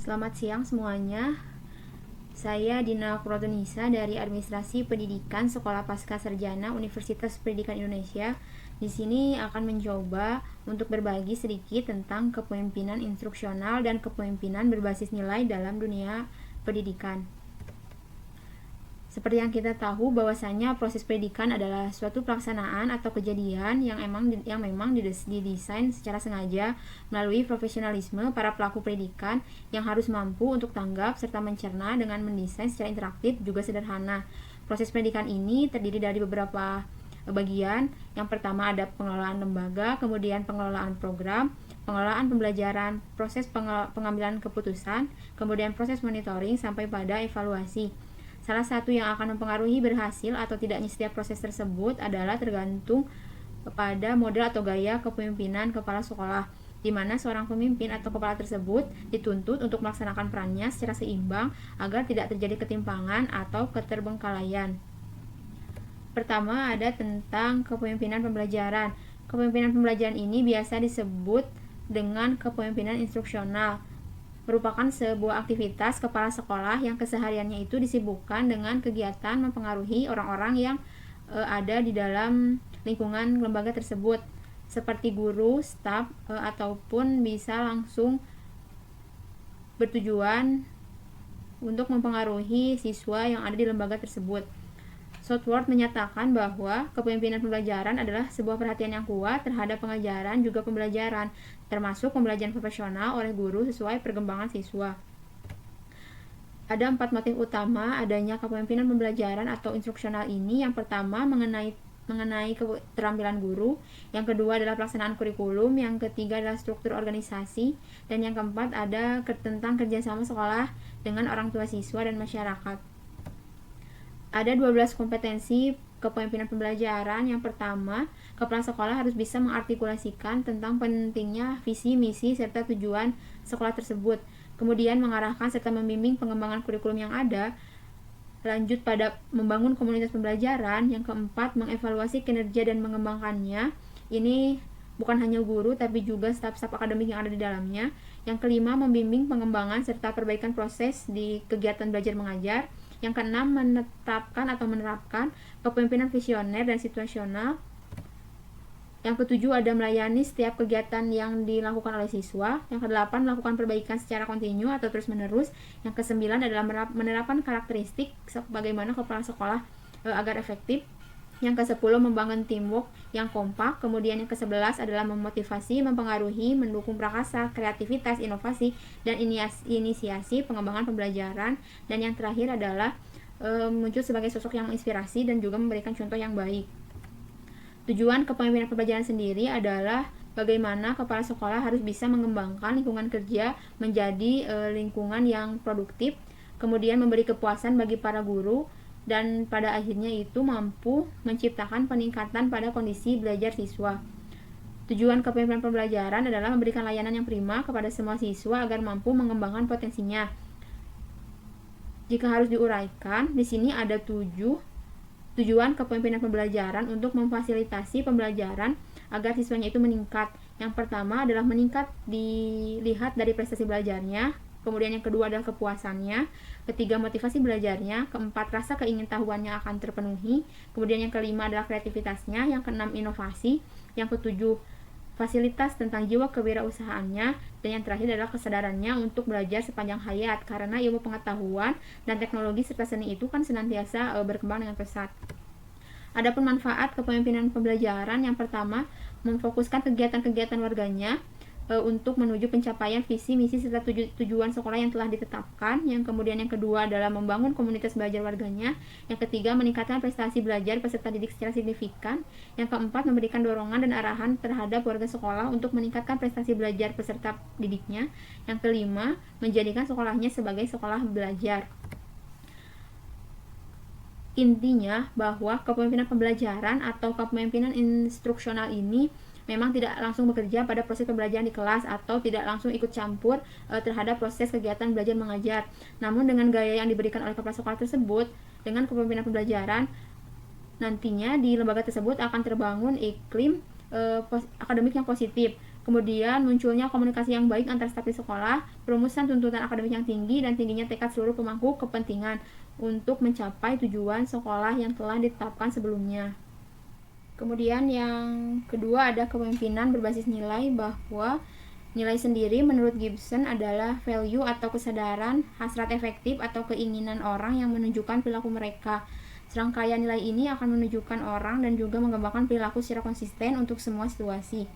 Selamat siang semuanya. Saya Dina Kurotunisa dari Administrasi Pendidikan Sekolah Pasca Sarjana Universitas Pendidikan Indonesia. Di sini akan mencoba untuk berbagi sedikit tentang kepemimpinan instruksional dan kepemimpinan berbasis nilai dalam dunia pendidikan. Seperti yang kita tahu bahwasanya proses pendidikan adalah suatu pelaksanaan atau kejadian yang memang didesain secara sengaja melalui profesionalisme para pelaku pendidikan yang harus mampu untuk tanggap serta mencerna dengan mendesain secara interaktif juga sederhana. Proses pendidikan ini terdiri dari beberapa bagian. Yang pertama ada pengelolaan lembaga, kemudian pengelolaan program, pengelolaan pembelajaran, proses pengambilan keputusan, kemudian proses monitoring sampai pada evaluasi. Salah satu yang akan mempengaruhi berhasil atau tidaknya setiap proses tersebut adalah tergantung pada model atau gaya kepemimpinan kepala sekolah, di mana seorang pemimpin atau kepala tersebut dituntut untuk melaksanakan perannya secara seimbang agar tidak terjadi ketimpangan atau keterbengkalaian. Pertama ada tentang kepemimpinan pembelajaran. Kepemimpinan pembelajaran ini biasa disebut dengan kepemimpinan instruksional, merupakan sebuah aktivitas kepala sekolah yang kesehariannya itu disibukkan dengan kegiatan mempengaruhi orang-orang yang ada di dalam lingkungan lembaga tersebut, seperti guru, staf, ataupun bisa langsung bertujuan untuk mempengaruhi siswa yang ada di lembaga tersebut. Southworth menyatakan bahwa kepemimpinan pembelajaran adalah sebuah perhatian yang kuat terhadap pengajaran juga pembelajaran, termasuk pembelajaran profesional oleh guru sesuai perkembangan siswa. Ada 4 motif utama adanya kepemimpinan pembelajaran atau instruksional ini. Yang pertama mengenai keterampilan guru, yang kedua adalah pelaksanaan kurikulum, yang ketiga adalah struktur organisasi, dan yang keempat ada tentang kerjasama sekolah dengan orang tua siswa dan masyarakat. Ada 12 kompetensi kepemimpinan pembelajaran. Yang pertama, kepala sekolah harus bisa mengartikulasikan tentang pentingnya visi, misi, serta tujuan sekolah tersebut. Kemudian mengarahkan serta membimbing pengembangan kurikulum yang ada. Lanjut pada membangun komunitas pembelajaran. Yang keempat, mengevaluasi kinerja dan mengembangkannya. Ini bukan hanya guru, tapi juga staf-staf akademik yang ada di dalamnya. Yang kelima, membimbing pengembangan serta perbaikan proses di kegiatan belajar mengajar. Yang keenam, menerapkan kepemimpinan visioner dan situasional. Yang ketujuh, ada melayani setiap kegiatan yang dilakukan oleh siswa. Yang kedelapan, melakukan perbaikan secara kontinu atau terus-menerus. Yang kesembilan adalah menerapkan karakteristik bagaimana kepala sekolah agar efektif. Yang ke-10, membangun teamwork yang kompak. Kemudian yang ke-11 adalah memotivasi, mempengaruhi, mendukung prakarsa, kreativitas, inovasi, dan inisiasi pengembangan pembelajaran. Dan yang terakhir adalah muncul sebagai sosok yang menginspirasi dan juga memberikan contoh yang baik. Tujuan kepemimpinan pembelajaran sendiri adalah bagaimana kepala sekolah harus bisa mengembangkan lingkungan kerja menjadi lingkungan yang produktif, kemudian memberi kepuasan bagi para guru, dan pada akhirnya itu mampu menciptakan peningkatan pada kondisi belajar siswa. Tujuan kepemimpinan pembelajaran adalah memberikan layanan yang prima kepada semua siswa agar mampu mengembangkan potensinya. Jika harus diuraikan, di sini ada 7 tujuan kepemimpinan pembelajaran untuk memfasilitasi pembelajaran agar siswanya itu meningkat. Yang pertama adalah meningkat dilihat dari prestasi belajarnya. Kemudian yang kedua adalah kepuasannya, ketiga motivasi belajarnya, keempat rasa keingintahuannya akan terpenuhi, kemudian yang kelima adalah kreativitasnya, yang keenam inovasi, yang ketujuh fasilitas tentang jiwa kewirausahaannya, dan yang terakhir adalah kesadarannya untuk belajar sepanjang hayat, karena ilmu pengetahuan dan teknologi serta seni itu kan senantiasa berkembang dengan pesat. Adapun manfaat kepemimpinan pembelajaran, yang pertama memfokuskan kegiatan-kegiatan warganya untuk menuju pencapaian visi, misi, serta tujuan sekolah yang telah ditetapkan. Yang kemudian yang kedua adalah membangun komunitas belajar warganya. Yang ketiga, meningkatkan prestasi belajar peserta didik secara signifikan. Yang keempat, memberikan dorongan dan arahan terhadap warga sekolah untuk meningkatkan prestasi belajar peserta didiknya. Yang kelima, menjadikan sekolahnya sebagai sekolah belajar. Intinya bahwa kepemimpinan pembelajaran atau kepemimpinan instruksional ini memang tidak langsung bekerja pada proses pembelajaran di kelas atau tidak langsung ikut campur terhadap proses kegiatan belajar mengajar. Namun dengan gaya yang diberikan oleh kepala sekolah tersebut, dengan kepemimpinan pembelajaran, nantinya di lembaga tersebut akan terbangun iklim akademik yang positif. Kemudian munculnya komunikasi yang baik antar staf di sekolah, perumusan tuntutan akademik yang tinggi, dan tingginya tekad seluruh pemangku kepentingan untuk mencapai tujuan sekolah yang telah ditetapkan sebelumnya. Kemudian yang kedua ada kepemimpinan berbasis nilai, bahwa nilai sendiri menurut Gibson adalah value atau kesadaran, hasrat efektif atau keinginan orang yang menunjukkan perilaku mereka. Serangkaian nilai ini akan menunjukkan orang dan juga mengembangkan perilaku secara konsisten untuk semua situasi.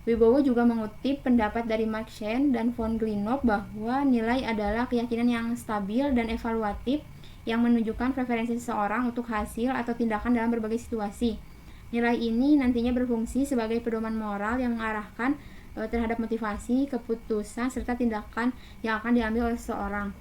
Wibowo juga mengutip pendapat dari Mark Shen dan von Glinop bahwa nilai adalah keyakinan yang stabil dan evaluatif yang menunjukkan preferensi seseorang untuk hasil atau tindakan dalam berbagai situasi. Nilai ini nantinya berfungsi sebagai pedoman moral yang mengarahkan terhadap motivasi, keputusan, serta tindakan yang akan diambil oleh seseorang.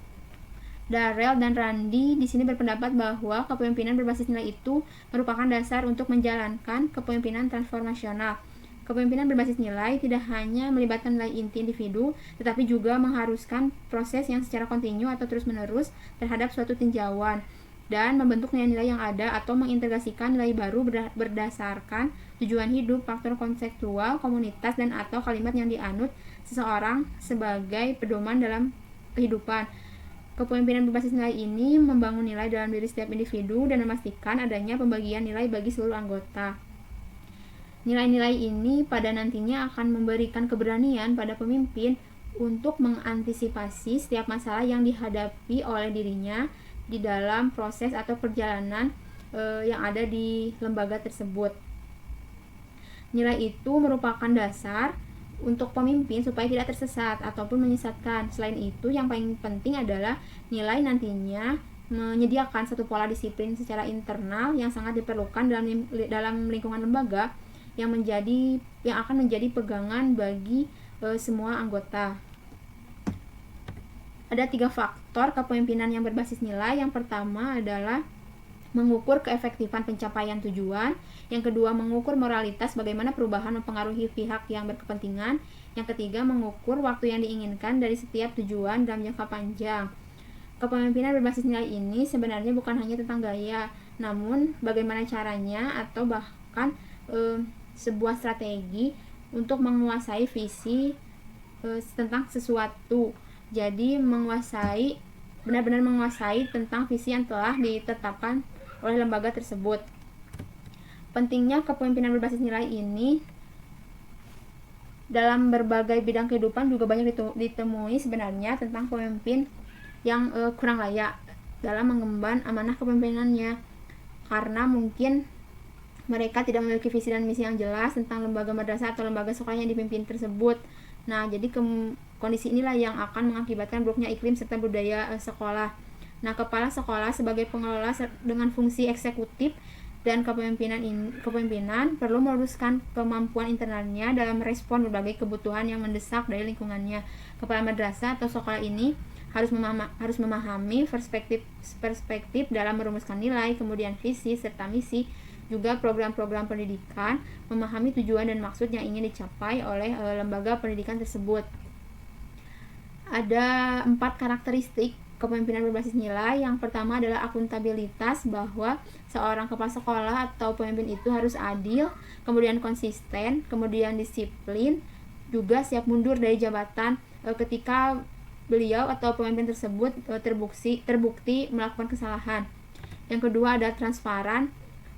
Darrell dan Randi di sini berpendapat bahwa kepemimpinan berbasis nilai itu merupakan dasar untuk menjalankan kepemimpinan transformasional. Kepemimpinan berbasis nilai tidak hanya melibatkan nilai inti individu, tetapi juga mengharuskan proses yang secara kontinu atau terus-menerus terhadap suatu tinjauan, dan membentuk nilai-nilai yang ada atau mengintegrasikan nilai baru berdasarkan tujuan hidup, faktor konseptual, komunitas, dan atau kalimat yang dianut seseorang sebagai pedoman dalam kehidupan. Kepemimpinan berbasis nilai ini membangun nilai dalam diri setiap individu dan memastikan adanya pembagian nilai bagi seluruh anggota. Nilai-nilai ini pada nantinya akan memberikan keberanian pada pemimpin untuk mengantisipasi setiap masalah yang dihadapi oleh dirinya di dalam proses atau perjalanan yang ada di lembaga tersebut. Nilai itu merupakan dasar untuk pemimpin supaya tidak tersesat ataupun menyesatkan. Selain itu, yang paling penting adalah nilai nantinya menyediakan satu pola disiplin secara internal yang sangat diperlukan dalam lingkungan lembaga yang akan menjadi pegangan bagi semua anggota. Ada 3 faktor kepemimpinan yang berbasis nilai. Yang pertama adalah mengukur keefektifan pencapaian tujuan. Yang kedua, mengukur moralitas, bagaimana perubahan mempengaruhi pihak yang berkepentingan. Yang ketiga, mengukur waktu yang diinginkan dari setiap tujuan dalam jangka panjang. Kepemimpinan berbasis nilai ini sebenarnya bukan hanya tentang gaya, namun bagaimana caranya atau bahkan sebuah strategi untuk menguasai visi tentang sesuatu. Jadi benar-benar menguasai tentang visi yang telah ditetapkan oleh lembaga tersebut. Pentingnya kepemimpinan berbasis nilai ini dalam berbagai bidang kehidupan juga banyak ditemui sebenarnya tentang pemimpin yang kurang layak dalam mengemban amanah kepemimpinannya, karena mungkin mereka tidak memiliki visi dan misi yang jelas tentang lembaga madrasah atau lembaga sekolah yang dipimpin tersebut. Nah, jadi kondisi inilah yang akan mengakibatkan buruknya iklim serta budaya sekolah. Nah, kepala sekolah sebagai pengelola dengan fungsi eksekutif dan kepemimpinan perlu meluruskan kemampuan internalnya dalam merespon berbagai kebutuhan yang mendesak dari lingkungannya. Kepala madrasah atau sekolah ini harus memahami perspektif dalam merumuskan nilai, kemudian visi serta misi, juga program-program pendidikan, memahami tujuan dan maksud yang ingin dicapai oleh lembaga pendidikan tersebut. Ada 4 karakteristik kepemimpinan berbasis nilai. Yang pertama adalah akuntabilitas, bahwa seorang kepala sekolah atau pemimpin itu harus adil, kemudian konsisten, kemudian disiplin, juga siap mundur dari jabatan ketika beliau atau pemimpin tersebut terbukti melakukan kesalahan. Yang kedua ada transparan,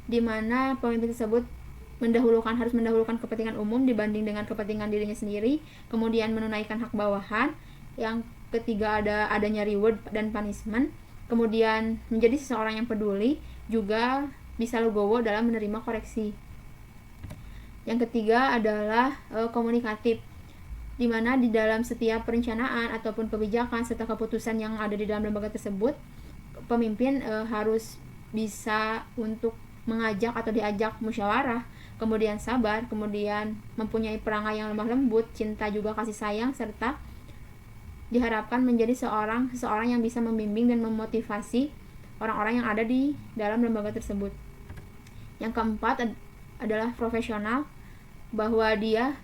di mana pemimpin tersebut harus mendahulukan kepentingan umum dibanding dengan kepentingan dirinya sendiri, kemudian menunaikan hak bawahan. Yang ketiga adanya reward dan punishment, kemudian menjadi seseorang yang peduli, juga bisa legowo dalam menerima koreksi. Yang ketiga adalah komunikatif, di mana di dalam setiap perencanaan ataupun kebijakan serta keputusan yang ada di dalam lembaga tersebut, pemimpin harus bisa untuk mengajak atau diajak musyawarah, kemudian sabar, kemudian mempunyai perangai yang lemah lembut, cinta juga kasih sayang, serta diharapkan menjadi seseorang yang bisa membimbing dan memotivasi orang-orang yang ada di dalam lembaga tersebut. Yang keempat adalah profesional, bahwa dia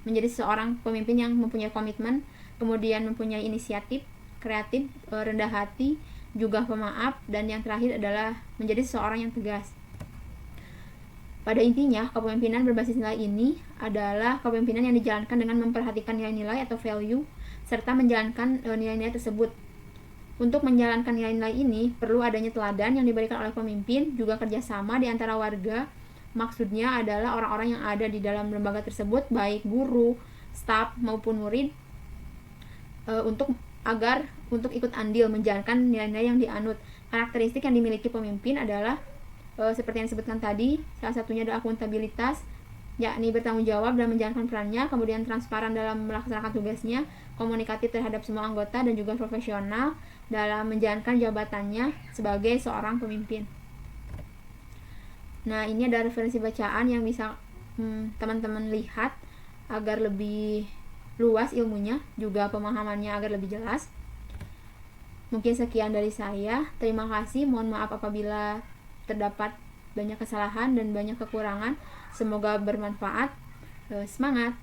menjadi seorang pemimpin yang mempunyai komitmen, kemudian mempunyai inisiatif, kreatif, rendah hati, juga pemaaf, dan yang terakhir adalah menjadi seseorang yang tegas. Pada intinya, kepemimpinan berbasis nilai ini adalah kepemimpinan yang dijalankan dengan memperhatikan nilai-nilai atau value serta menjalankan nilai-nilai tersebut. Untuk menjalankan nilai-nilai ini, perlu adanya teladan yang diberikan oleh pemimpin, juga kerjasama di antara warga. Maksudnya adalah orang-orang yang ada di dalam lembaga tersebut, baik guru, staf maupun murid, untuk ikut andil menjalankan nilai-nilai yang dianut. Karakteristik yang dimiliki pemimpin adalah seperti yang disebutkan tadi, salah satunya adalah akuntabilitas, yakni bertanggung jawab dalam menjalankan perannya, kemudian transparan dalam melaksanakan tugasnya, komunikatif terhadap semua anggota, dan juga profesional dalam menjalankan jabatannya sebagai seorang pemimpin. Nah, ini ada referensi bacaan yang bisa teman-teman lihat agar lebih luas ilmunya, juga pemahamannya agar lebih jelas. Mungkin sekian dari saya. Terima kasih. Mohon maaf apabila terdapat banyak kesalahan dan banyak kekurangan. Semoga bermanfaat. Semangat!